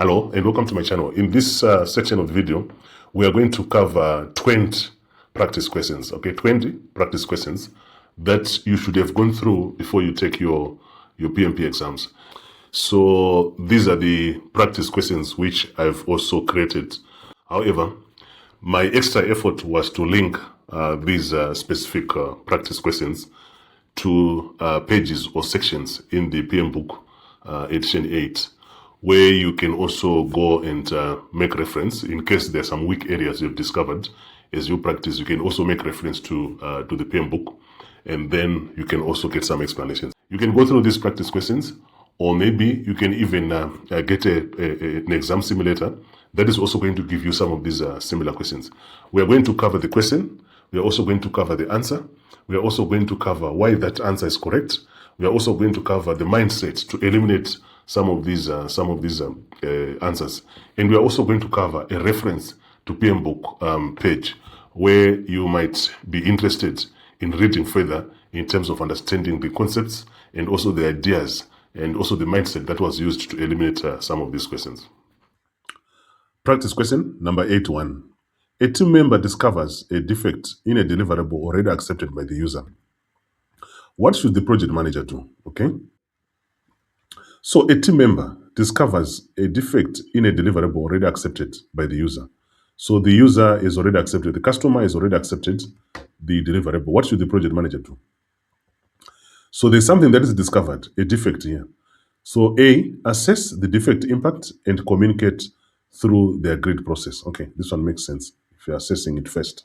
Hello and welcome to my channel. In this section of the video, we are going to cover 20 practice questions, okay? 20 practice questions that you should have gone through before you take your PMP exams. So these are the practice questions which I've also created. However, my extra effort was to link these specific practice questions to pages or sections in the PM book edition 8, where you can also go and make reference in case there are some weak areas you've discovered as you practice. You can also make reference to the PM book, and then you can also get some explanations. You can go through these practice questions, or maybe you can even get an exam simulator that is also going to give you some of these similar questions. We are going to cover the question. We are also going to cover the answer. We are also going to cover why that answer is correct. We are also going to cover the mindset to eliminate some of these answers. And we are also going to cover a reference to PM book page where you might be interested in reading further in terms of understanding the concepts and also the ideas and also the mindset that was used to eliminate some of these questions. Practice question number 81. A team member discovers a defect in a deliverable already accepted by the user. What should the project manager do? Okay. So a team member discovers a defect in a deliverable already accepted by the user. So the user is already accepted, the customer is already accepted the deliverable. What should the project manager do? So there's something that is discovered, a defect here. So A, assess the defect impact and communicate through the agreed process. Okay, this one makes sense if you're assessing it first.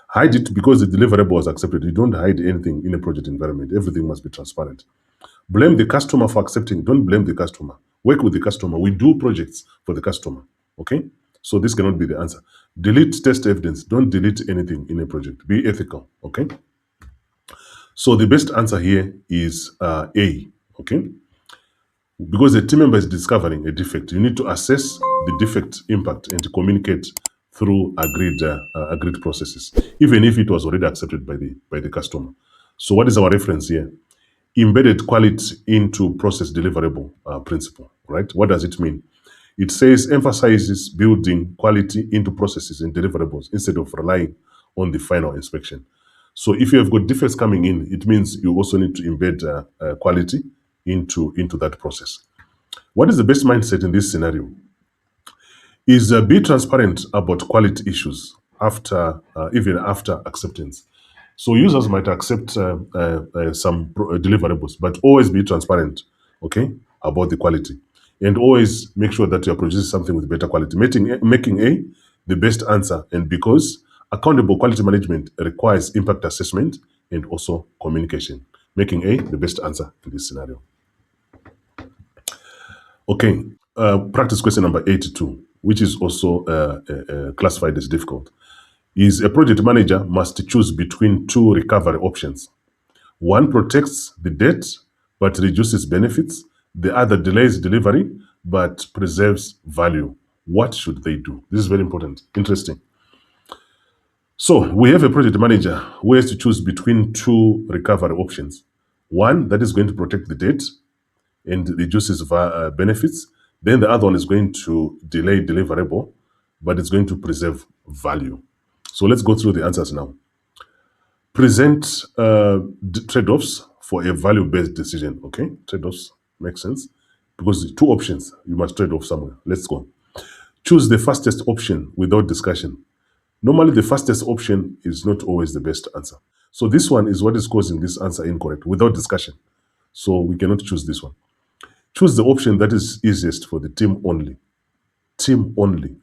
Hide it because the deliverable was accepted. You don't hide anything in a project environment. Everything must be transparent. Blame the customer for accepting. Don't blame the customer. Work with the customer. We do projects for the customer. Okay? So this cannot be the answer. Delete test evidence. Don't delete anything in a project. Be ethical. Okay? So the best answer here is A. Okay? Because the team member is discovering a defect, you need to assess the defect impact and to communicate through agreed processes, even if it was already accepted by the customer. So what is our reference here? Embedded quality into process deliverable principle, right? What does it mean? It says emphasizes building quality into processes and deliverables instead of relying on the final inspection. So if you have got defects coming in, it means you also need to embed quality into that process. What is the best mindset in this scenario? Is be transparent about quality issues even after acceptance. So users might accept some deliverables, but always be transparent, okay, about the quality, and always make sure that you are producing something with better quality, making A the best answer. And because accountable quality management requires impact assessment and also communication, making A the best answer in this scenario. Okay, practice question number 82, which is also classified as difficult, is a project manager must choose between two recovery options. One protects the debt but reduces benefits. The other delays delivery but preserves value. What should they do? This is very important. Interesting. So we have a project manager who has to choose between two recovery options. One that is going to protect the debt and reduces benefits. Then the other one is going to delay deliverable, but it's going to preserve value. So let's go through the answers now. Present trade-offs for a value-based decision. Okay, trade-offs make sense because two options, you must trade off somewhere. Let's go. Choose the fastest option without discussion. Normally, the fastest option is not always the best answer. So this one is what is causing this answer incorrect, without discussion. So we cannot choose this one. Choose the option that is easiest for the team only. Team only.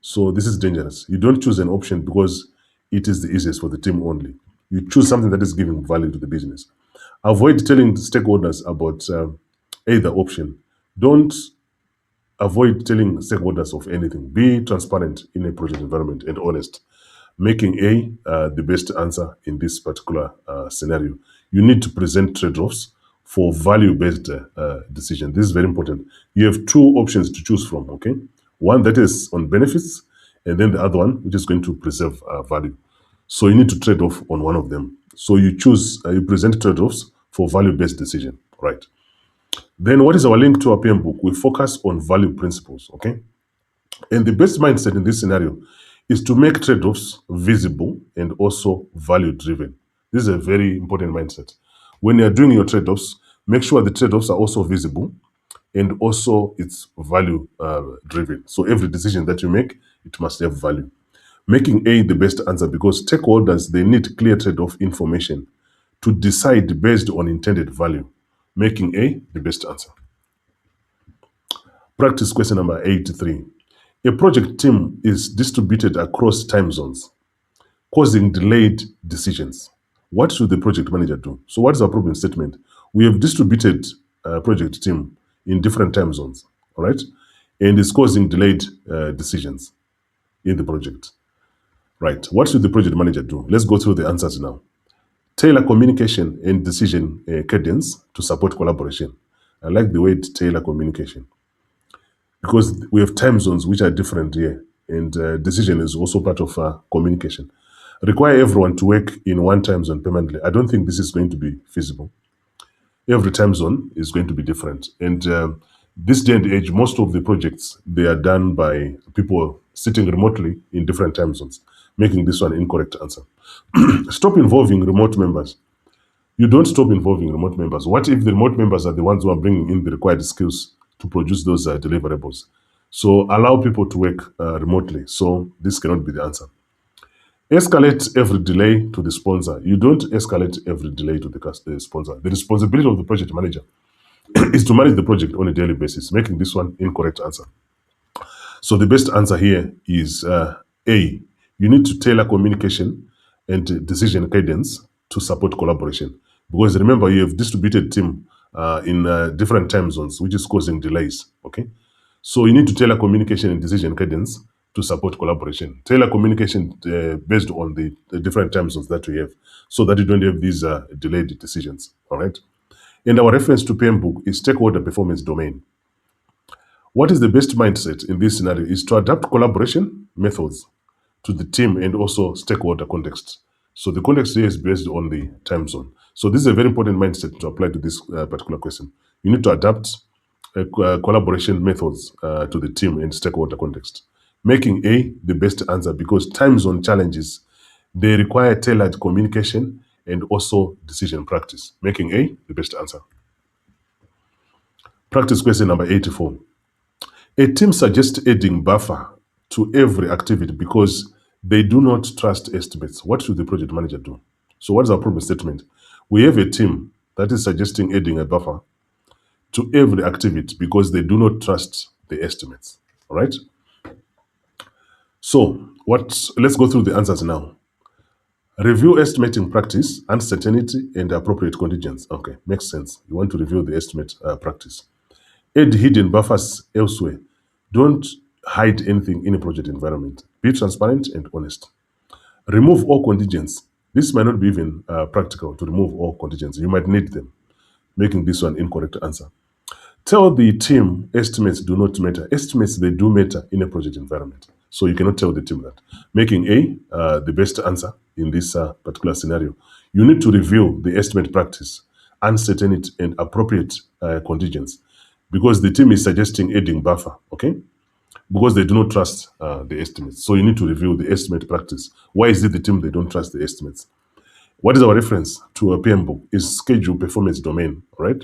So this is dangerous. You don't choose an option because it is the easiest for the team only. You choose something that is giving value to the business. Avoid telling stakeholders about either option. Don't avoid telling stakeholders of anything. Be transparent in a project environment and honest. Making A the best answer in this particular scenario. You need to present trade-offs for value-based decision. This is very important. You have two options to choose from, okay? One that is on benefits, and then the other one which is going to preserve value. So you need to trade off on one of them. So you choose, you present trade-offs for value-based decision, right? Then what is our link to our PM book? We focus on value principles, okay? And the best mindset in this scenario is to make trade-offs visible and also value-driven. This is a very important mindset. When you're doing your trade-offs, make sure the trade-offs are also visible and also it's value-driven. So every decision that you make, it must have value. Making A the best answer because stakeholders, they need clear trade-off information to decide based on intended value. Making A the best answer. Practice question number 83. A project team is distributed across time zones, causing delayed decisions. What should the project manager do? So what is our problem statement? We have distributed a project team in different time zones, all right? And it's causing delayed decisions in the project. Right, what should the project manager do? Let's go through the answers now. Tailor communication and decision cadence to support collaboration. I like the way tailor communication because we have time zones which are different here, and decision is also part of communication. Require everyone to work in one time zone permanently. I don't think this is going to be feasible. Every time zone is going to be different, and this day and age, most of the projects, they are done by people sitting remotely in different time zones, making this one incorrect answer. Stop involving remote members. You don't stop involving remote members. What if the remote members are the ones who are bringing in the required skills to produce those deliverables? So allow people to work remotely. So this cannot be the answer. Escalate every delay to the sponsor. You don't escalate every delay to the sponsor. The responsibility of the project manager is to manage the project on a daily basis, making this one incorrect answer. So the best answer here is A. You need to tailor communication and decision cadence to support collaboration. Because remember, you have distributed team in different time zones, which is causing delays, okay? So you need to tailor communication and decision cadence to support collaboration. Tailor communication based on the different time zones that we have so that you don't have these delayed decisions, all right? And our reference to PM book is stakeholder performance domain. What is the best mindset in this scenario is to adapt collaboration methods to the team and also stakeholder context. So the context here is based on the time zone. So this is a very important mindset to apply to this particular question. You need to adapt collaboration methods to the team and stakeholder context. Making A the best answer because time zone challenges, they require tailored communication and also decision practice. Making A the best answer. Practice question number 84. A team suggests adding buffer to every activity because they do not trust estimates. What should the project manager do? So what is our problem statement? We have a team that is suggesting adding a buffer to every activity because they do not trust the estimates, all right? So let's go through the answers now. Review estimating practice, uncertainty, and appropriate contingents. Okay, makes sense. You want to review the estimate practice. Add hidden buffers elsewhere. Don't hide anything in a project environment. Be transparent and honest. Remove all contingents. This might not be even practical to remove all contingents. You might need them, making this one incorrect answer. Tell the team estimates do not matter. Estimates, they do matter in a project environment. So you cannot tell the team that. Making A the best answer in this particular scenario. You need to review the estimate practice, uncertainty, and appropriate contingents because the team is suggesting adding buffer, okay? Because they do not trust the estimates. So you need to review the estimate practice. Why is it the team, they don't trust the estimates? What is our reference to a PM book? Is schedule performance domain, all right?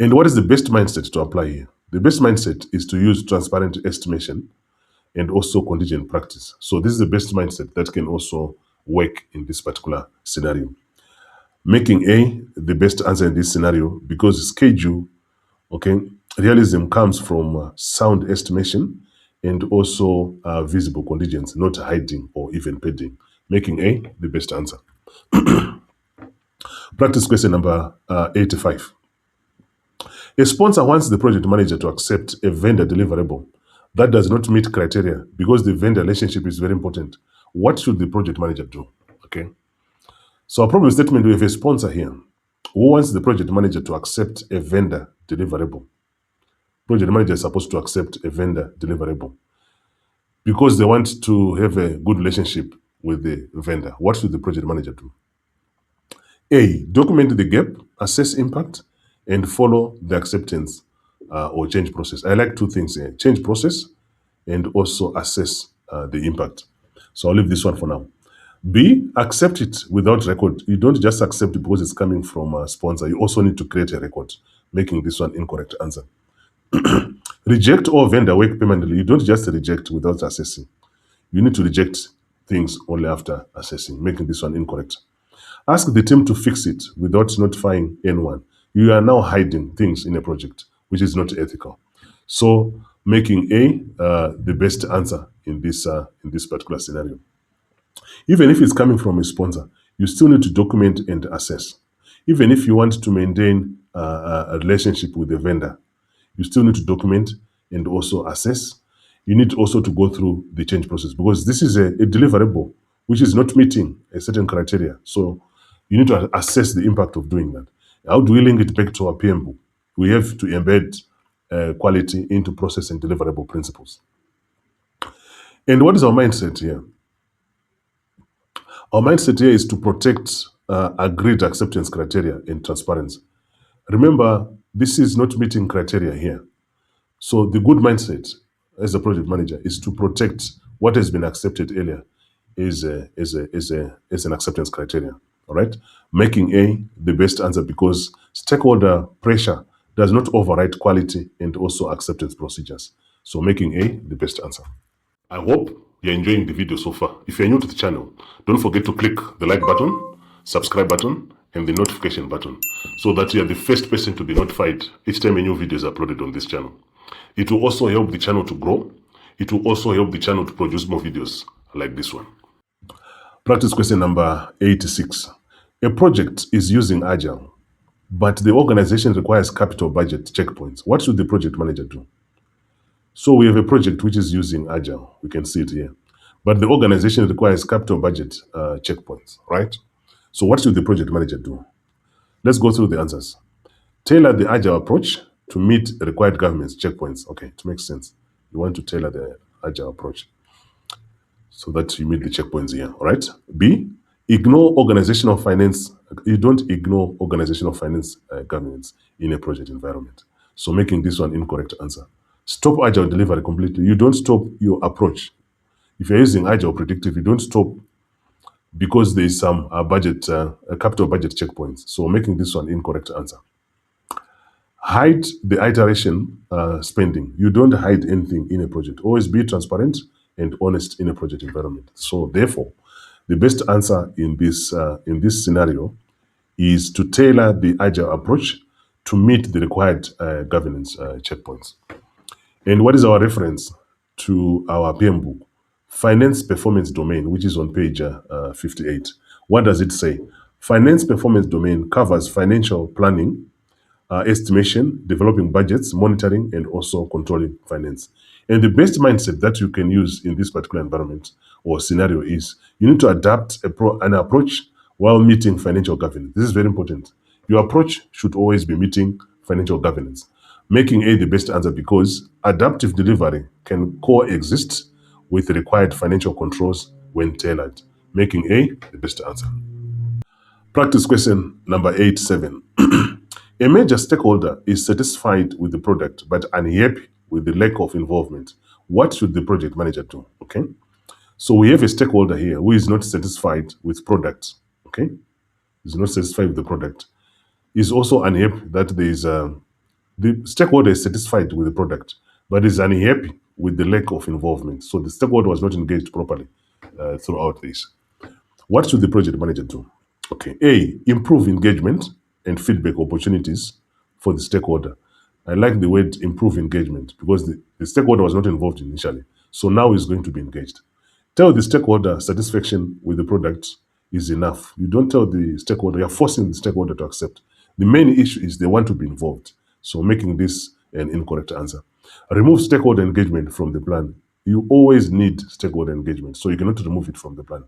And what is the best mindset to apply here? The best mindset is to use transparent estimation and also contingent practice. So this is the best mindset that can also work in this particular scenario. Making A the best answer in this scenario because schedule, okay, realism comes from sound estimation and also visible contingents, not hiding or even padding. Making A the best answer. Practice question number 85. A sponsor wants the project manager to accept a vendor deliverable that does not meet criteria because the vendor relationship is very important. What should the project manager do? Okay. So our problem statement, we have a sponsor here who wants the project manager to accept a vendor deliverable. Project manager is supposed to accept a vendor deliverable because they want to have a good relationship with the vendor. What should the project manager do? A, document the gap, assess impact, and follow the acceptance or change process. I like two things here: change process and also assess the impact. So I'll leave this one for now. B, accept it without record. You don't just accept it because it's coming from a sponsor. You also need to create a record, making this one incorrect answer. Reject all vendor work permanently. You don't just reject without assessing. You need to reject things only after assessing, making this one incorrect. Ask the team to fix it without notifying anyone. You are now hiding things in a project, which is not ethical. So making A the best answer in this particular scenario. Even if it's coming from a sponsor, you still need to document and assess. Even if you want to maintain a relationship with the vendor, you still need to document and also assess. You need also to go through the change process because this is a deliverable which is not meeting a certain criteria. So you need to assess the impact of doing that. How do we link it back to our PM book? We have to embed quality into process and deliverable principles. And what is our mindset here? Our mindset here is to protect agreed acceptance criteria and transparency. Remember, this is not meeting criteria here. So the good mindset as a project manager is to protect what has been accepted earlier as an acceptance criteria. All right, making A the best answer because stakeholder pressure does not override quality and also acceptance procedures. So making A the best answer. I hope you're enjoying the video so far. If you're new to the channel, don't forget to click the like button, subscribe button, and the notification button so that you are the first person to be notified each time a new video is uploaded on this channel. It will also help the channel to grow. It will also help the channel to produce more videos like this one. Practice question number 86. A project is using Agile, but the organization requires capital budget checkpoints. What should the project manager do? So we have a project which is using Agile. We can see it here. But the organization requires capital budget checkpoints, right? So what should the project manager do? Let's go through the answers. Tailor the Agile approach to meet required governance checkpoints. Okay, it makes sense. You want to tailor the Agile approach so that you meet the checkpoints here, all right? B, ignore organizational finance. You don't ignore organizational finance governance in a project environment. So making this one incorrect answer. Stop Agile delivery completely. You don't stop your approach. If you're using Agile predictive, you don't stop because there is some capital budget checkpoints. So making this one incorrect answer. Hide the iteration spending. You don't hide anything in a project. Always be transparent and honest in a project environment. So therefore, the best answer in this scenario is to tailor the Agile approach to meet the required governance checkpoints. And what is our reference to our PM book? Finance Performance Domain, which is on page 58. What does it say? Finance Performance Domain covers financial planning, estimation, developing budgets, monitoring, and also controlling finance. And the best mindset that you can use in this particular environment or scenario is you need to adapt an approach while meeting financial governance. This is very important. Your approach should always be meeting financial governance, making A the best answer because adaptive delivery can coexist with required financial controls when tailored, making A the best answer. Practice question number 87. A major stakeholder is satisfied with the product but unhappy with the lack of involvement. What should the project manager do? Okay. So we have a stakeholder here who is not satisfied with product. Okay. Is not satisfied with the product. Is also unhappy that there is the stakeholder is satisfied with the product, but is unhappy with the lack of involvement. So the stakeholder was not engaged properly throughout this. What should the project manager do? Okay. A, improve engagement and feedback opportunities for the stakeholder. I like the word improve engagement because the stakeholder was not involved initially. So now he's going to be engaged. Tell the stakeholder satisfaction with the product is enough. You don't tell the stakeholder, you're forcing the stakeholder to accept. The main issue is they want to be involved. So making this an incorrect answer. Remove stakeholder engagement from the plan. You always need stakeholder engagement, so you cannot remove it from the plan.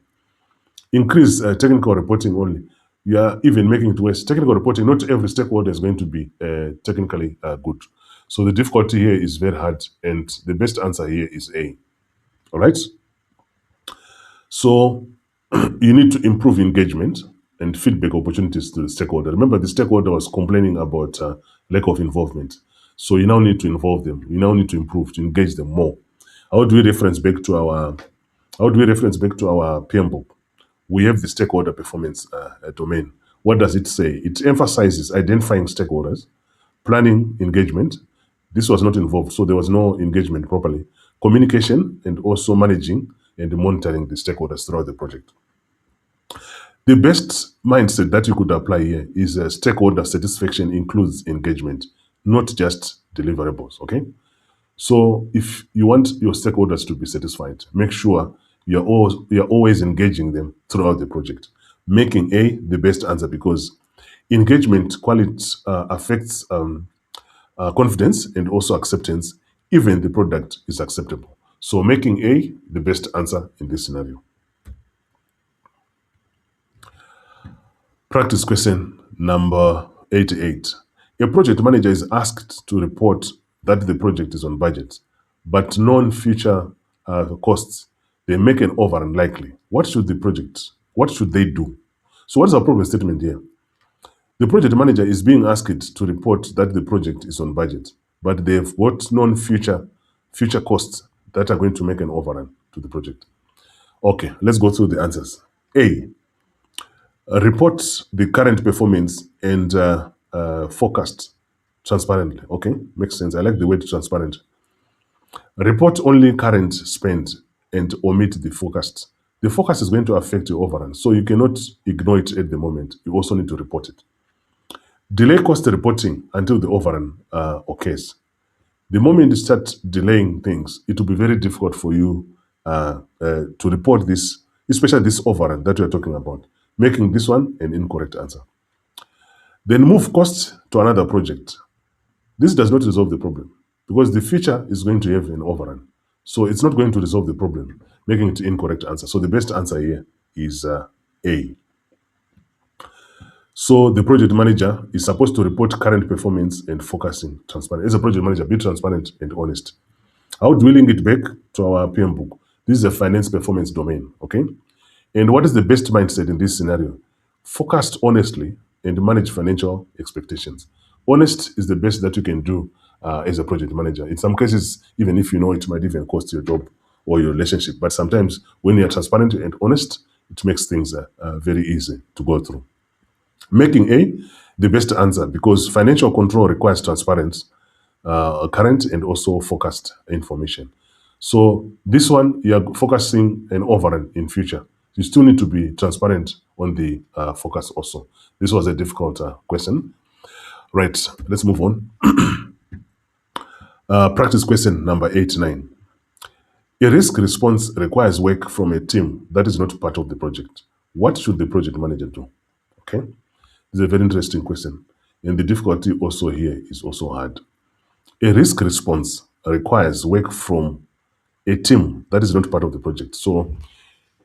Increase technical reporting only. You are even making it worse. Technical reporting, not every stakeholder is going to be technically good. So the difficulty here is very hard, and the best answer here is A. All right? So you need to improve engagement and feedback opportunities to the stakeholder. Remember, the stakeholder was complaining about lack of involvement. So you now need to involve them. You now need to improve, to engage them more. How do we reference back to our PM book? We have the stakeholder performance domain. What does it say? It emphasizes identifying stakeholders, planning engagement. This was not involved, so there was no engagement properly. Communication, and also managing and monitoring the stakeholders throughout the project. The best mindset that you could apply here is stakeholder satisfaction includes engagement, not just deliverables, okay? So if you want your stakeholders to be satisfied, make sure you're always engaging them throughout the project, making A the best answer, because engagement quality affects confidence and also acceptance, even the product is acceptable. So making A the best answer in this scenario. Practice question number 88. A project manager is asked to report that the project is on budget, but known future costs, they make an over unlikely. What should they do? So what is our problem statement here? The project manager is being asked to report that the project is on budget, but they've got known future costs that are going to make an overrun to the project. Okay, let's go through the answers. A, report the current performance and forecast transparently. Okay, makes sense. I like the word transparent. Report only current spend and omit the forecast. The forecast is going to affect your overrun, so you cannot ignore it at the moment. You also need to report it. Delay cost reporting until the overrun occurs. The moment you start delaying things, it will be very difficult for you to report this, especially this overrun that we are talking about, making this one an incorrect answer. Then move costs to another project. This does not resolve the problem because the future is going to have an overrun. So it's not going to resolve the problem, making it incorrect answer. So the best answer here is A. So the project manager is supposed to report current performance and focusing transparent. As a project manager, be transparent and honest. How do we link it back to our PM book? This is a finance performance domain, okay? And what is the best mindset in this scenario? Focus honestly and manage financial expectations. Honest is the best that you can do as a project manager. In some cases, even if you know it might even cost your job or your relationship, but sometimes when you are transparent and honest, it makes things very easy to go through. Making A the best answer, because financial control requires transparency, current and also forecast information. So this one, you're focusing an overrun in future. You still need to be transparent on the focus also. This was a difficult question. Right, let's move on. Practice question number 89. A risk response requires work from a team that is not part of the project. What should the project manager do? Okay, it's a very interesting question. And the difficulty also here is also hard. A risk response requires work from a team that is not part of the project. So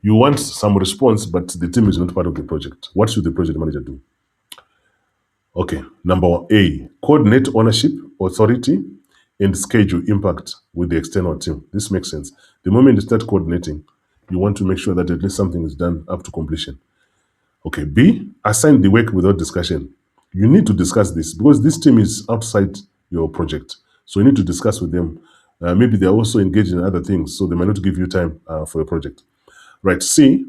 you want some response, but the team is not part of the project. What should the project manager do? Okay, number A, coordinate ownership, authority, and schedule impact with the external team. This makes sense. The moment you start coordinating, you want to make sure that at least something is done up to completion. Okay, B, assign the work without discussion. You need to discuss this because this team is outside your project. So you need to discuss with them. Maybe they're also engaged in other things, so they might not give you time for a project. Right, C,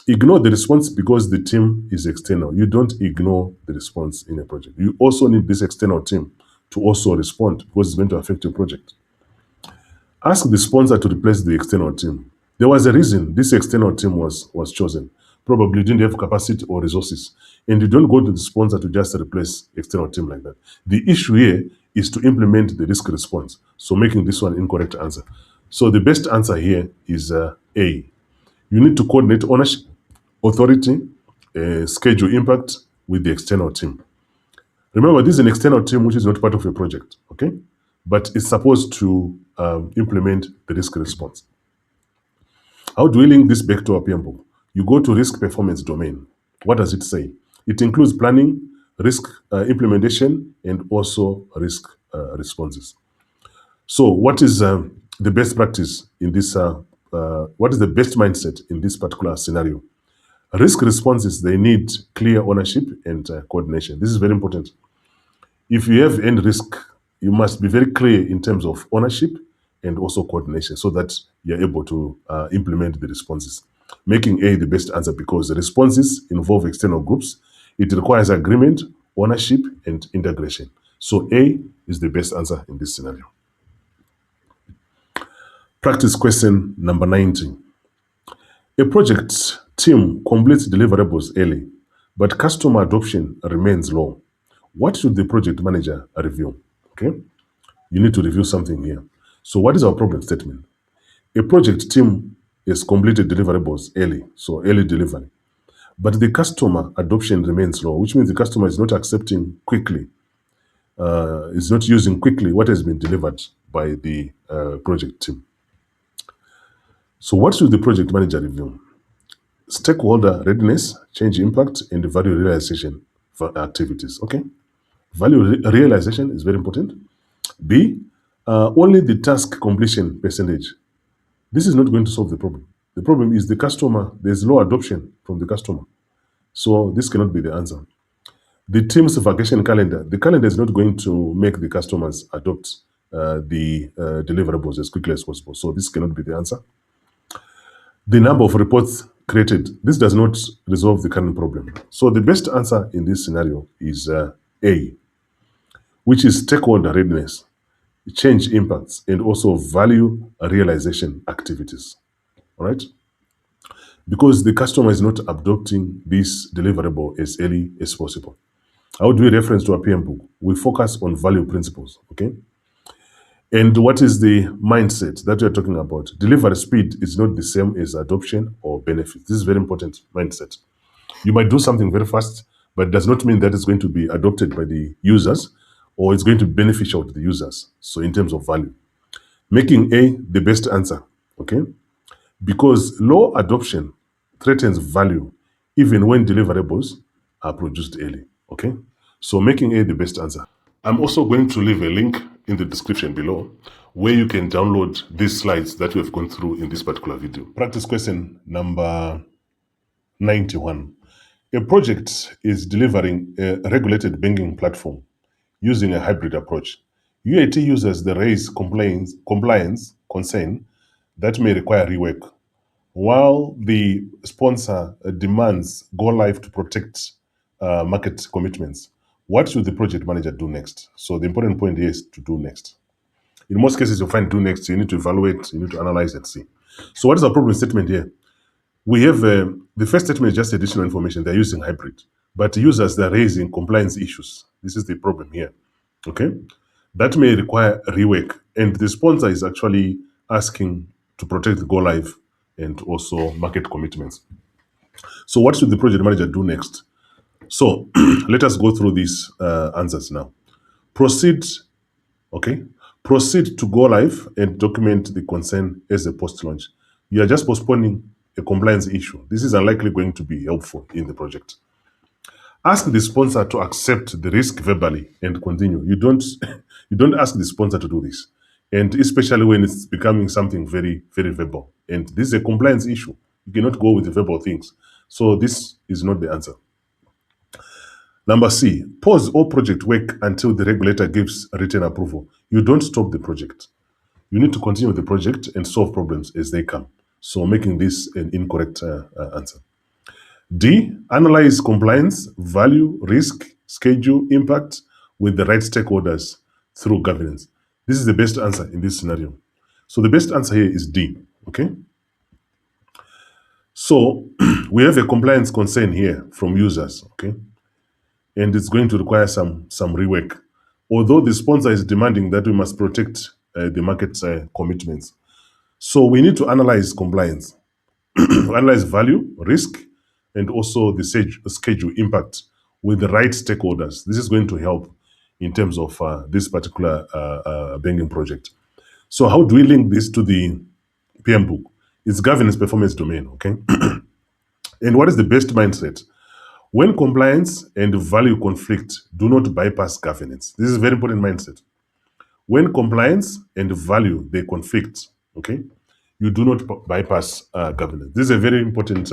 ignore the response because the team is external. You don't ignore the response in a project. You also need this external team to also respond because it's going to affect your project. Ask the sponsor to replace the external team. There was a reason this external team was chosen. Probably didn't have capacity or resources. And you don't go to the sponsor to just replace external team like that. The issue here is to implement the risk response. So making this one incorrect answer. So the best answer here is A. You need to coordinate ownership, authority, schedule impact with the external team. Remember, this is an external team which is not part of your project, okay? But it's supposed to implement the risk response. How do we link this back to our PM book? You go to risk performance domain. What does it say? It includes planning, risk implementation, and also risk responses. So what is the best practice in this, what is the best mindset in this particular scenario? Risk responses, they need clear ownership and coordination. This is very important. If you have any risk, you must be very clear in terms of ownership and also coordination so that you're able to implement the responses. Making A the best answer because the responses involve external groups. It requires agreement, ownership, and integration. So A is the best answer in this scenario. Practice question number 19. A project team completes deliverables early, but customer adoption remains low. What should the project manager review? Okay, you need to review something here. So what is our problem statement? A project team has completed deliverables early, so early delivery, but the customer adoption remains low, which means the customer is not accepting quickly, is not using quickly what has been delivered by the project team. So what should the project manager review? Stakeholder readiness, change impact, and value realization for activities. Okay, value realization is very important. B, only the task completion percentage. This is not going to solve the problem. The problem is the customer, there's low adoption from the customer. So this cannot be the answer. The team's vacation calendar, the calendar is not going to make the customers adopt the deliverables as quickly as possible. So this cannot be the answer. The number of reports created, this does not resolve the current problem. So the best answer in this scenario is A, which is stakeholder readiness, change impacts, and also value realization activities. All right? Because the customer is not adopting this deliverable as early as possible. How do we reference to a PM book? We focus on value principles, okay? And what is the mindset that we're talking about? Delivery speed is not the same as adoption or benefit. This is very important mindset. You might do something very fast, but it does not mean that it's going to be adopted by the users or it's going to be beneficial to the users. So in terms of value, making A the best answer, okay? Because low adoption threatens value even when deliverables are produced early, okay? So making A the best answer. I'm also going to leave a link in the description below where you can download these slides that we have gone through in this particular video. Practice question number 91. A project is delivering a regulated banking platform using a hybrid approach. UAT users the raise compliance concern that may require rework, while the sponsor demands go live to protect market commitments. What should the project manager do next? So the important point here is to do next. In most cases, you'll find do next. You need to evaluate, you need to analyze and see. So what is our problem statement here? We have the first statement is just additional information. They're using hybrid, but users they're raising compliance issues. This is the problem here. Okay, that may require rework, and the sponsor is actually asking to protect the go live and also market commitments. So what should the project manager do next? So let us go through these answers now. Proceed, okay? Proceed to go live and document the concern as a post-launch. You are just postponing a compliance issue. This is unlikely going to be helpful in the project. Ask the sponsor to accept the risk verbally and continue. You don't you don't ask the sponsor to do this. And especially when it's becoming something very, very verbal. And this is a compliance issue. You cannot go with the verbal things. So this is not the answer. Number C, pause all project work until the regulator gives written approval. You don't stop the project. You need to continue with the project and solve problems as they come. So making this an incorrect answer. D, analyze compliance, value, risk, schedule, impact with the right stakeholders through governance. This is the best answer in this scenario. So the best answer here is D, okay? So we have a compliance concern here from users, okay? And it's going to require some rework. Although the sponsor is demanding that we must protect the market commitments. So we need to analyze compliance, analyze value, risk, and also the schedule impact with the right stakeholders. This is going to help in terms of this particular banking project. So how do we link this to the PM book? It's governance performance domain, okay? And what is the best mindset? When compliance and value conflict, do not bypass governance. This is a very important mindset. When compliance and value, they conflict, okay? You do not bypass governance. This is a very important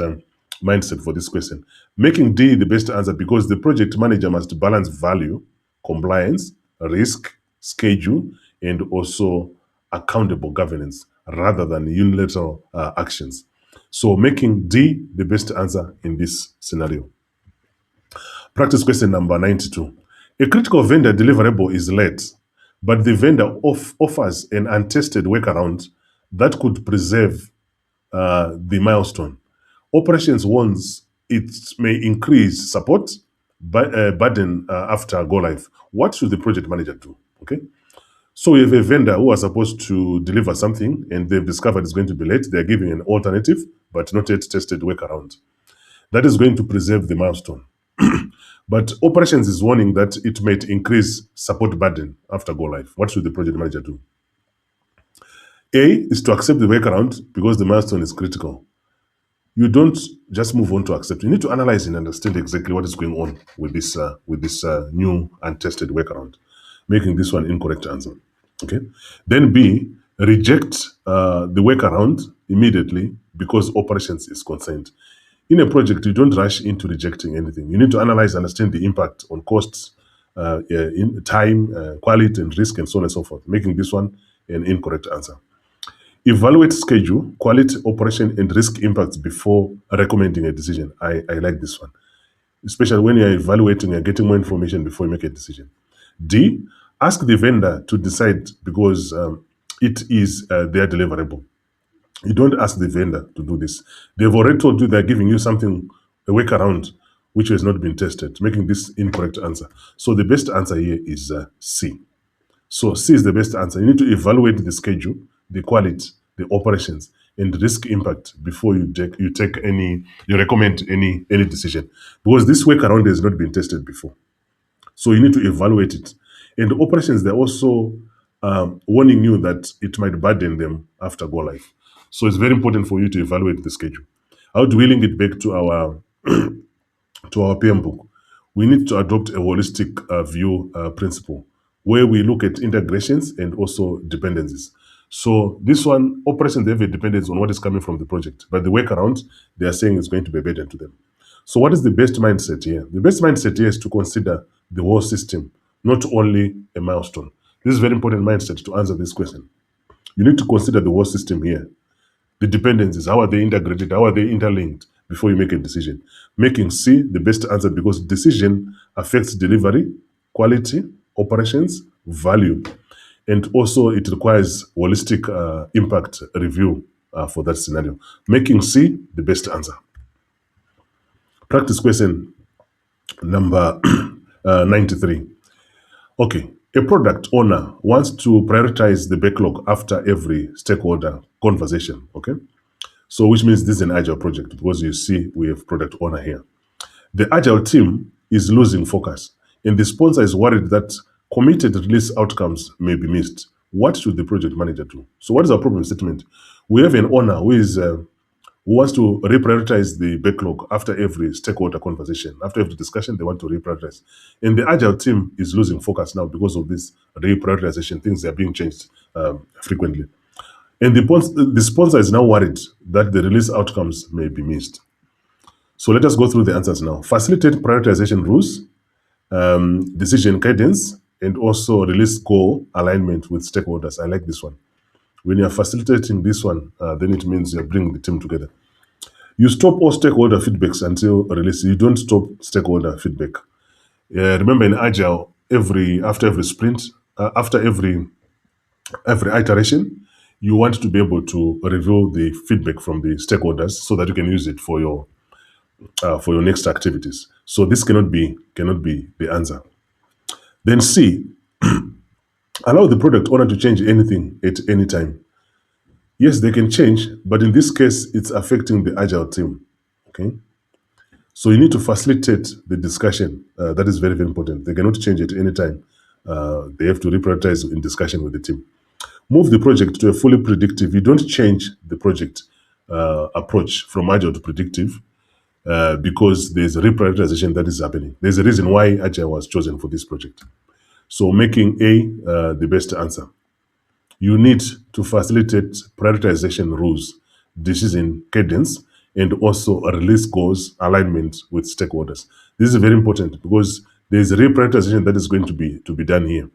mindset for this question. Making D the best answer because the project manager must balance value, compliance, risk, schedule, and also accountable governance rather than unilateral actions. So making D the best answer in this scenario. Practice question number 92. A critical vendor deliverable is late, but the vendor offers an untested workaround that could preserve the milestone. Operations warns it may increase support burden after go live. What should the project manager do? Okay. So we have a vendor who are supposed to deliver something and they've discovered it's going to be late. They're giving an alternative, but not yet tested workaround. That is going to preserve the milestone. But operations is warning that it might increase support burden after go live. What should the project manager do? A is to accept the workaround because the milestone is critical. You don't just move on to accept. You need to analyze and understand exactly what is going on with this new untested workaround, making this one incorrect answer. Okay. Then B, reject the workaround immediately because operations is concerned. In a project, you don't rush into rejecting anything. You need to analyze, understand the impact on costs, in time, quality, and risk, and so on and so forth, making this one an incorrect answer. Evaluate schedule, quality, operation, and risk impacts before recommending a decision. I like this one, especially when you're evaluating and getting more information before you make a decision. D, ask the vendor to decide because it is their deliverable. You don't ask the vendor to do this. They've already told you they're giving you something, a workaround, which has not been tested, making this incorrect answer. So the best answer here is C. So C is the best answer. You need to evaluate the schedule, the quality, the operations, and risk impact before you recommend any decision. Because this workaround has not been tested before. So you need to evaluate it. And the operations, they're also warning you that it might burden them after go live. So it's very important for you to evaluate the schedule. How do we link it back to our PM book? We need to adopt a holistic view principle where we look at integrations and also dependencies. So this one, operations, they have a dependence on what is coming from the project, but the workaround, they are saying is going to be a burden to them. So what is the best mindset here? The best mindset here is to consider the whole system, not only a milestone. This is a very important mindset to answer this question. You need to consider the whole system here. The dependencies, how are they integrated? How are they interlinked before you make a decision? Making C the best answer because decision affects delivery, quality, operations, value, and also it requires holistic impact review for that scenario. Making C the best answer. Practice question number 93. Okay, a product owner wants to prioritize the backlog after every stakeholder conversation, okay? So which means this is an agile project because you see we have product owner here. The agile team is losing focus and the sponsor is worried that committed release outcomes may be missed. What should the project manager do? So what is our problem statement? We have an owner who wants to reprioritize the backlog after every stakeholder conversation. After every discussion, they want to reprioritize. And the agile team is losing focus now because of this reprioritization. Things are being changed frequently. And the sponsor is now worried that the release outcomes may be missed. So let us go through the answers now. Facilitate prioritization rules, decision cadence, and also release goal alignment with stakeholders. I like this one. When you're facilitating this one, then it means you're bringing the team together. You stop all stakeholder feedbacks until release. You don't stop stakeholder feedback. Remember in Agile, after every sprint, after every iteration, you want to be able to review the feedback from the stakeholders so that you can use it for your next activities. So this cannot be the answer. Then C, allow the product owner to change anything at any time. Yes, they can change, but in this case, it's affecting the agile team. Okay. So you need to facilitate the discussion. That is very, very important. They cannot change at any time. They have to reprioritize in discussion with the team. Move the project to a fully predictive. You don't change the project approach from agile to predictive because there's a reprioritization that is happening. There's a reason why agile was chosen for this project. So making A the best answer. You need to facilitate prioritization rules, decision cadence, and also a release goals alignment with stakeholders. This is very important because there is a reprioritization that is going to be done here.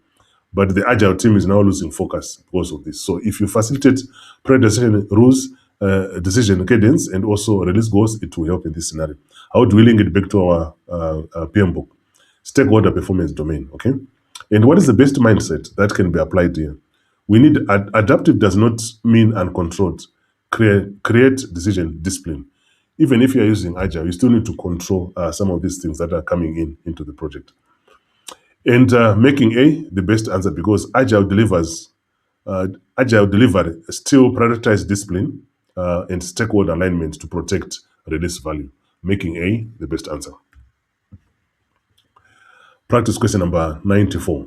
But the agile team is now losing focus because of this. So if you facilitate prioritization rules, decision cadence, and also release goals, it will help in this scenario. How do we link it back to our PM book? Stakeholder performance domain, okay? And what is the best mindset that can be applied here? We need adaptive does not mean uncontrolled. Create decision discipline. Even if you're using agile, you still need to control some of these things that are coming into the project. And making A the best answer because agile delivery still prioritize discipline and stakeholder alignment to protect release value. Making A the best answer. Practice question number 94.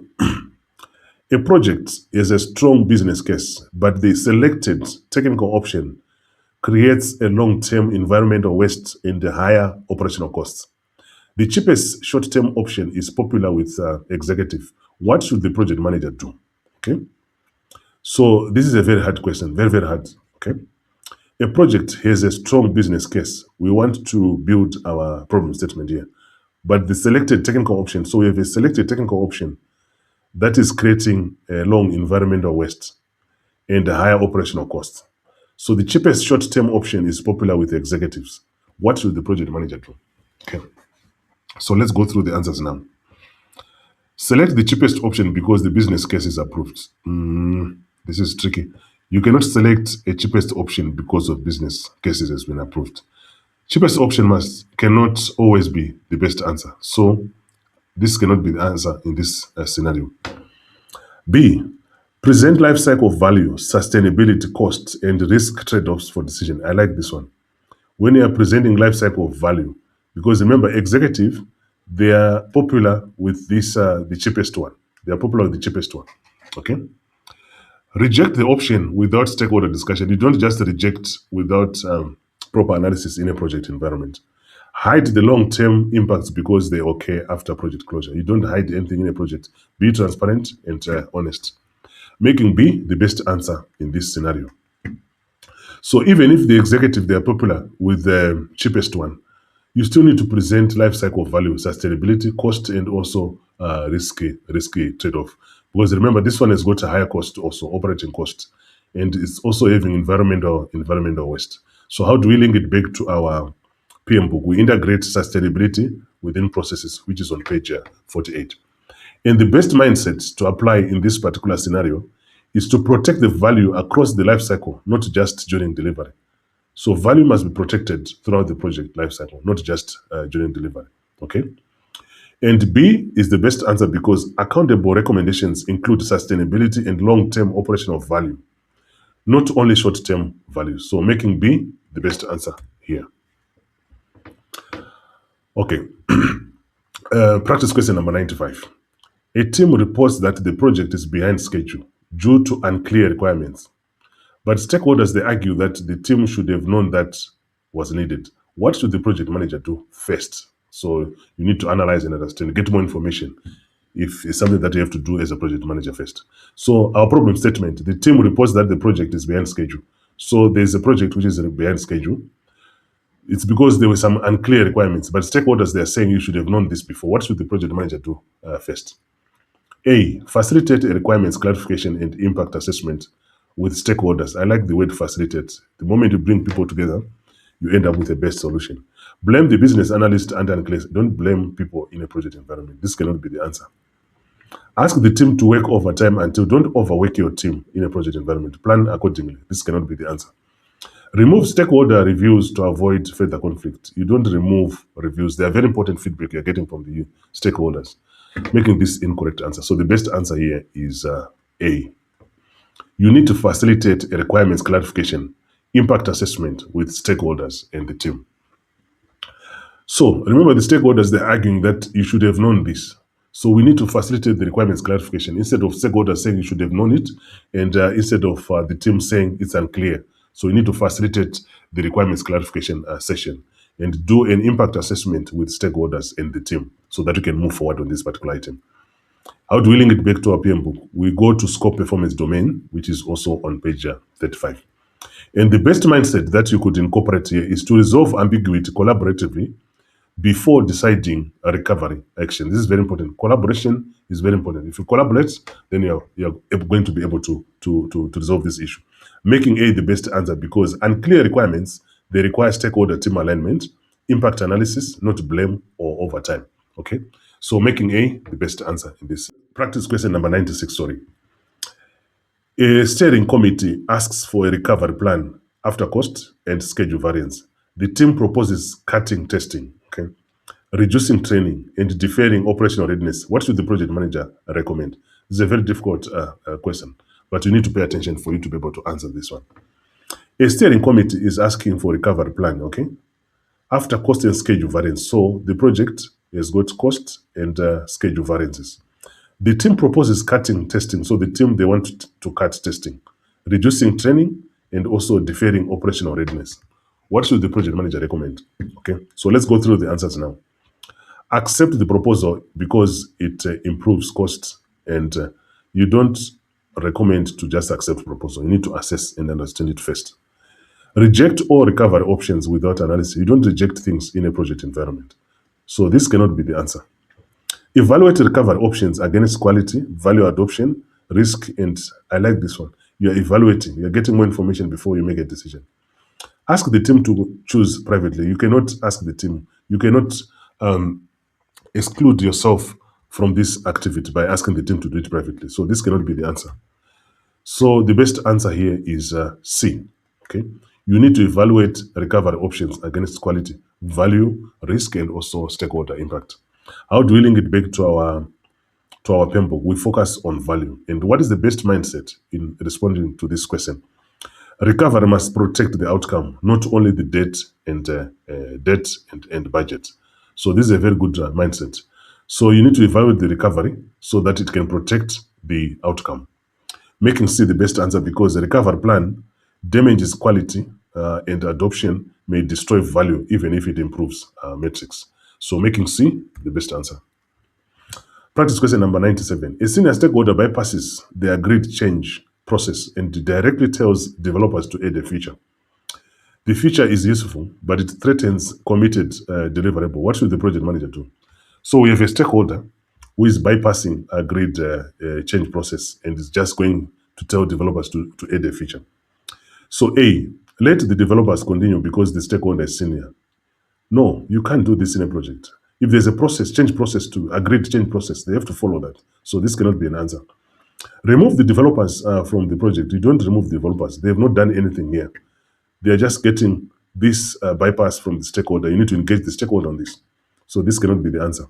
A project is a strong business case, but the selected technical option creates a long-term environmental waste and a higher operational costs. The cheapest short-term option is popular with executive. What should the project manager do? Okay. So this is a very hard question, very, very hard. Okay. A project has a strong business case. We want to build our problem statement here. But the selected technical option, so we have a selected technical option that is creating a long environmental waste and a higher operational cost. So the cheapest short-term option is popular with executives. What should the project manager do? Okay. So let's go through the answers now. Select the cheapest option because the business case is approved. This is tricky. You cannot select a cheapest option because of business cases has been approved. Cheapest option cannot always be the best answer. So this cannot be the answer in this scenario. B, present life cycle value, sustainability, cost, and risk trade-offs for decision. I like this one. When you are presenting life cycle of value, because remember, executive, they are popular with this, the cheapest one. They are popular with the cheapest one, okay? Reject the option without stakeholder discussion. You don't just reject without proper analysis in a project environment. Hide the long-term impacts because they occur after project closure. You don't hide anything in a project. Be transparent and honest. Making B the best answer in this scenario. So even if the executive, they are popular with the cheapest one, you still need to present life cycle value, sustainability, cost, and also risky trade-off. Because remember, this one has got a higher cost, also operating cost, and it's also having environmental waste. So how do we link it back to our PM book? We integrate sustainability within processes, which is on page 48. And the best mindset to apply in this particular scenario is to protect the value across the life cycle, not just during delivery. So value must be protected throughout the project life cycle, not just during delivery, okay? And B is the best answer because accountable recommendations include sustainability and long-term operational value, not only short-term value. So making B the best answer here. Okay, practice question number 95. A team reports that the project is behind schedule due to unclear requirements. But stakeholders, they argue that the team should have known that was needed. What should the project manager do first? So you need to analyze and understand, get more information if it's something that you have to do as a project manager first. So our problem statement, the team reports that the project is behind schedule. So there's a project which is behind schedule. It's because there were some unclear requirements, but stakeholders, they're saying you should have known this before. What should the project manager do first? A, facilitate a requirements clarification and impact assessment with stakeholders. I like the word facilitate. The moment you bring people together, you end up with a best solution. Blame the business analyst and unclear. Don't blame people in a project environment. This cannot be the answer. Ask the team to work overtime until don't overwork your team in a project environment. Plan accordingly. This cannot be the answer. Remove stakeholder reviews to avoid further conflict. You don't remove reviews. They are very important feedback you're getting from the stakeholders, making this incorrect answer. So the best answer here is A. You need to facilitate a requirements clarification, impact assessment with stakeholders and the team. So remember, the stakeholders, they're arguing that you should have known this. So we need to facilitate the requirements clarification instead of stakeholders saying you should have known it, and instead of the team saying it's unclear. So we need to facilitate the requirements clarification session and do an impact assessment with stakeholders and the team so that we can move forward on this particular item. How do we link it back to our PM book? We go to scope performance domain, which is also on page 35. And the best mindset that you could incorporate here is to resolve ambiguity collaboratively before deciding a recovery action. This is very important. Collaboration is very important. If you collaborate, then you're going to be able to resolve this issue. Making A the best answer because unclear requirements, they require stakeholder team alignment, impact analysis, not blame or overtime. Okay? So making A the best answer in this. Practice question number 96, sorry. A steering committee asks for a recovery plan after cost and schedule variance. The team proposes cutting testing, okay, reducing training, and deferring operational readiness. What should the project manager recommend? This is a very difficult question, but you need to pay attention for you to be able to answer this one. A steering committee is asking for a recovery plan, okay, after cost and schedule variance. So the project has got cost and schedule variances. The team proposes cutting testing. So the team, they want to cut testing, reducing training, and also deferring operational readiness. What should the project manager recommend? Okay, so let's go through the answers now. Accept the proposal because it improves cost, and you don't recommend to just accept proposal. You need to assess and understand it first. Reject all recovery options without analysis. You don't reject things in a project environment. So this cannot be the answer. Evaluate recovery options against quality, value adoption, risk, and I like this one. You're evaluating, you're getting more information before you make a decision. Ask the team to choose privately. You cannot ask the team. You cannot exclude yourself from this activity by asking the team to do it privately. So this cannot be the answer. So the best answer here is C. Okay, you need to evaluate recovery options against quality, value, risk, and also stakeholder impact. How do we link it back to our PMP? We focus on value. And what is the best mindset in responding to this question? Recovery must protect the outcome, not only the debt and budget. So this is a very good mindset. So you need to evaluate the recovery so that it can protect the outcome. Making C the best answer because the recovery plan damages quality and adoption may destroy value even if it improves metrics. So making C the best answer. Practice question number 97. A senior stakeholder bypasses the agreed change process and directly tells developers to add a feature. The feature is useful, but it threatens committed deliverable. What should the project manager do? So we have a stakeholder who is bypassing agreed change process and is just going to tell developers to add a feature. So A, let the developers continue because the stakeholder is senior. No, you can't do this in a project. If there's a process, change process to agreed change process, they have to follow that. So this cannot be an answer. Remove the developers from the project. You don't remove the developers. They have not done anything here. They are just getting this bypass from the stakeholder. You need to engage the stakeholder on this. So this cannot be the answer.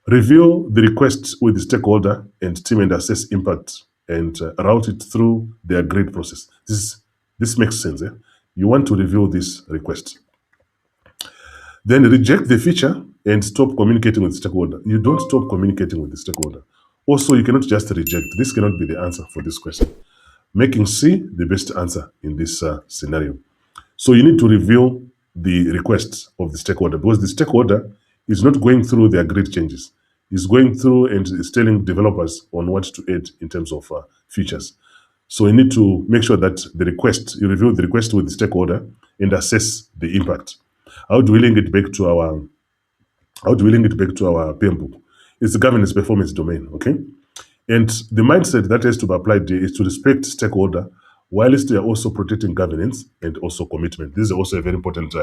Review the request with the stakeholder and team and assess impact and route it through the agreed process. This makes sense. Eh? You want to review this request. Then reject the feature and stop communicating with the stakeholder. You don't stop communicating with the stakeholder. Also, you cannot just reject. This cannot be the answer for this question. Making C the best answer in this scenario. So you need to review the requests of the stakeholder because the stakeholder is not going through the agreed changes. He's going through and is telling developers on what to add in terms of features. So you need to make sure that you review the request with the stakeholder and assess the impact. How do we link it back to our PMP? It's the governance performance domain, okay? And the mindset that has to be applied there is to respect stakeholder whilst they are also protecting governance and also commitment. This is also a very important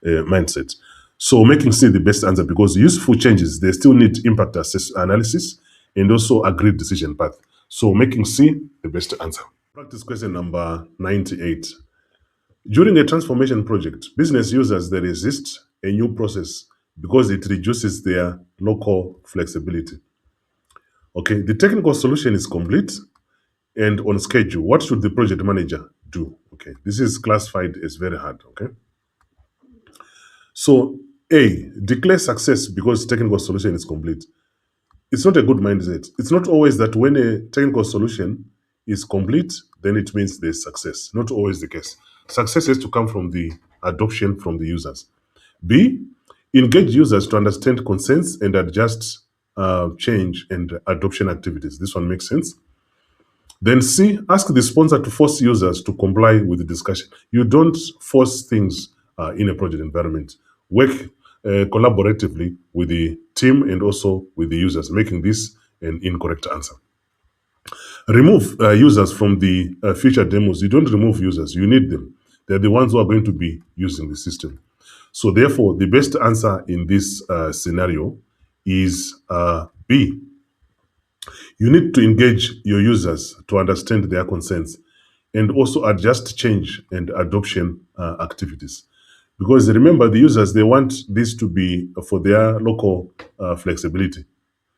mindset. So making C the best answer because useful changes, they still need impact analysis and also agreed decision path. So making C the best answer. Practice question number 98. During a transformation project, business users, they resist a new process because it reduces their local flexibility. Okay, the technical solution is complete and on schedule. What should the project manager do? Okay, this is classified as very hard. Okay, so A, declare success because technical solution is complete. It's not a good mindset. It's not always that when a technical solution is complete, then it means there's success. Not always the case. Success has to come from the adoption from the users. B, engage users to understand concerns and adjust change and adoption activities. This one makes sense. Then C, ask the sponsor to force users to comply with the discussion. You don't force things in a project environment. Work collaboratively with the team and also with the users, making this an incorrect answer. Remove users from the future demos. You don't remove users, you need them. They're the ones who are going to be using the system. So therefore, the best answer in this scenario is B. You need to engage your users to understand their concerns and also adjust change and adoption activities. Because remember, the users, they want this to be for their local flexibility.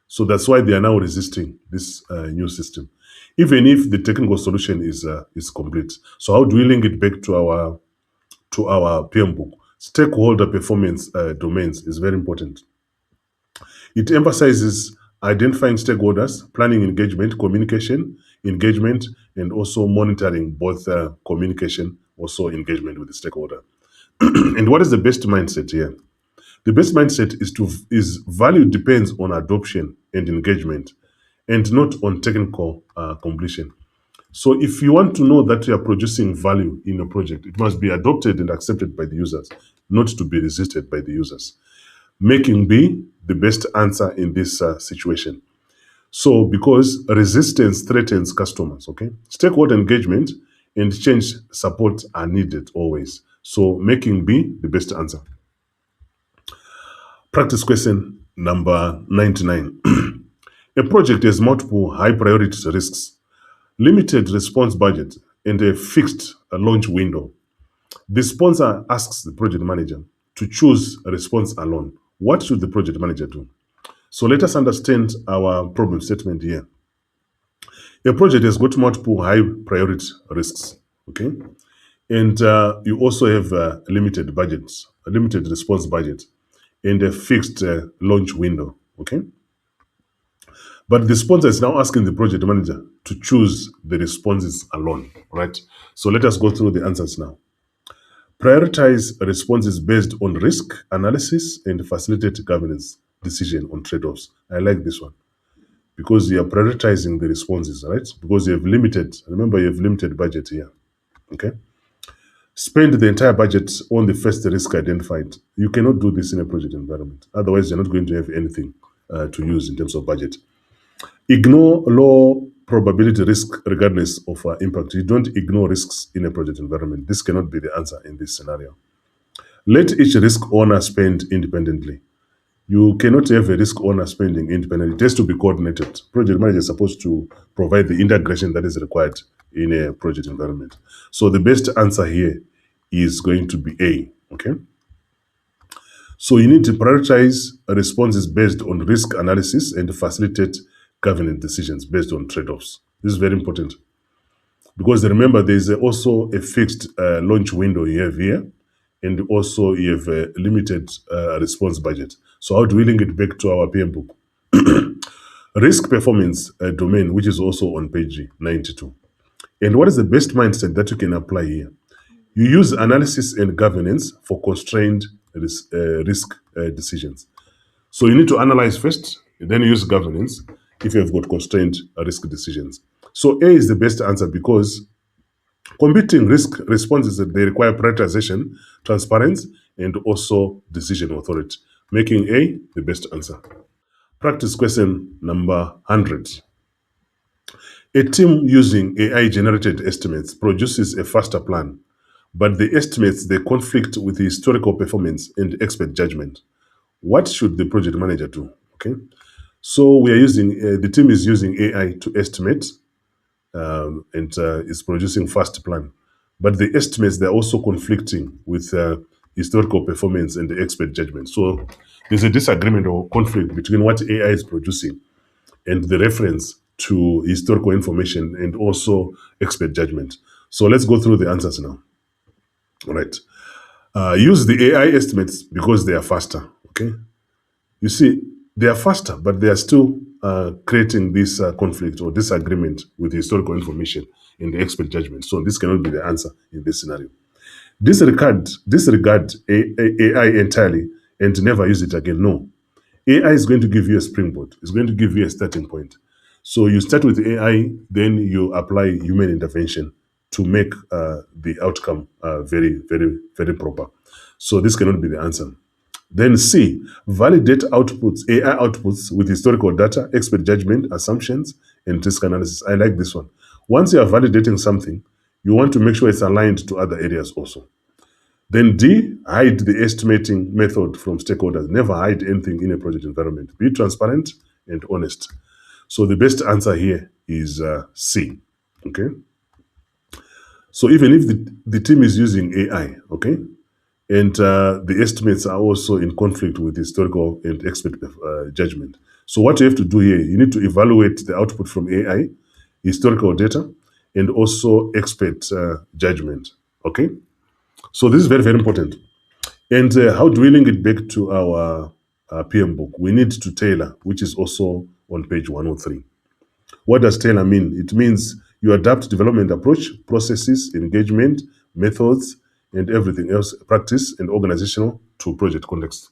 So that's why they are now resisting this new system, even if the technical solution is complete. So how do we link it back to our PM book? Stakeholder performance domains is very important. It emphasizes identifying stakeholders, planning engagement, communication, engagement, and also monitoring both communication, also engagement with the stakeholder. And what is the best mindset here? The best mindset is value depends on adoption and engagement, and not on technical completion. So if you want to know that you are producing value in a project, it must be adopted and accepted by the users, not to be resisted by the users, making B the best answer in this situation. So because resistance threatens customers, okay? Stakeholder engagement and change support are needed always. So making B the best answer. Practice question number 99. A project has multiple high priority risks, limited response budget, and a fixed launch window. The sponsor asks the project manager to choose a response alone. What should the project manager do? So let us understand our problem statement here. A project has got multiple high priority risks, okay? And you also have limited budgets, a limited response budget, and a fixed launch window, okay? But the sponsor is now asking the project manager to choose the responses alone, right? So let us go through the answers now. Prioritize responses based on risk analysis and facilitate governance decision on trade-offs. I like this one because you are prioritizing the responses, right? Because you have limited, remember you have limited budget here, okay? Spend the entire budget on the first risk identified. You cannot do this in a project environment. Otherwise, you're not going to have anything to use in terms of budget. Ignore low probability risk regardless of impact. You don't ignore risks in a project environment. This cannot be the answer in this scenario. Let each risk owner spend independently. You cannot have a risk owner spending independently. It has to be coordinated. Project manager is supposed to provide the integration that is required in a project environment. So the best answer here is going to be A, okay? So you need to prioritize responses based on risk analysis and facilitate governance decisions based on trade-offs. This is very important because remember there is also a fixed launch window you have here, and also you have a limited response budget. So how do we link it back to our PM book? Risk performance domain, which is also on page 92. And what is the best mindset that you can apply here? You use analysis and governance for constrained risk decisions. So you need to analyze first, then use governance if you have got constrained risk decisions. So A is the best answer because competing risk responses, they require prioritization, transparency, and also decision authority, making A the best answer. Practice question number 100. A team using AI-generated estimates produces a faster plan, but the estimates, they conflict with the historical performance and expert judgment. What should the project manager do? Okay, so we are using, the team is using AI to estimate and is producing fast plan. But the estimates, they're also conflicting with historical performance and the expert judgment. So there's a disagreement or conflict between what AI is producing and the reference to historical information and also expert judgment. So let's go through the answers now. All right. Use the AI estimates because they are faster. Okay. You see, they are faster, but they are still creating this conflict or disagreement with the historical information in the expert judgment. So this cannot be the answer in this scenario. Disregard AI entirely and never use it again. No. AI is going to give you a springboard. It's going to give you a starting point. So you start with AI, then you apply human intervention to make the outcome very, very, very proper. So this cannot be the answer. Then C, validate outputs, AI outputs with historical data, expert judgment, assumptions, and risk analysis. I like this one. Once you are validating something, you want to make sure it's aligned to other areas also. Then D, hide the estimating method from stakeholders. Never hide anything in a project environment. Be transparent and honest. So the best answer here is C, okay? So even if the team is using AI, okay, and the estimates are also in conflict with historical and expert judgment. So what you have to do here, you need to evaluate the output from AI, historical data, and also expert judgment, okay? So this is very, very important. And how do we link it back to our PM book? We need to tailor, which is also on page 103. What does tailor mean? It means you adapt development approach, processes, engagement, methods, and everything else, practice and organizational to project context.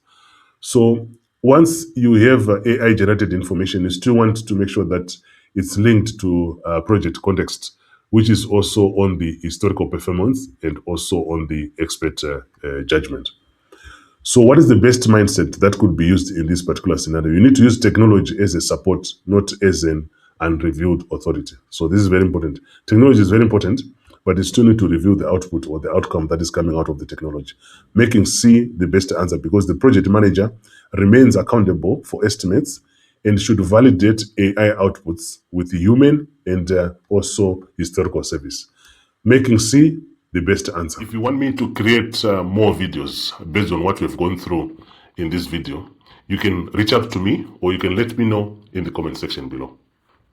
So once you have AI generated information, you still want to make sure that it's linked to project context, which is also on the historical performance and also on the expert judgment. So what is the best mindset that could be used in this particular scenario? You need to use technology as a support, not as an unreviewed authority. So this is very important. Technology is very important, but you still need to review the output or the outcome that is coming out of the technology, making C the best answer because the project manager remains accountable for estimates and should validate AI outputs with human and also historical service, making C the best answer. If you want me to create more videos based on what we've gone through in this video, you can reach out to me or you can let me know in the comment section below.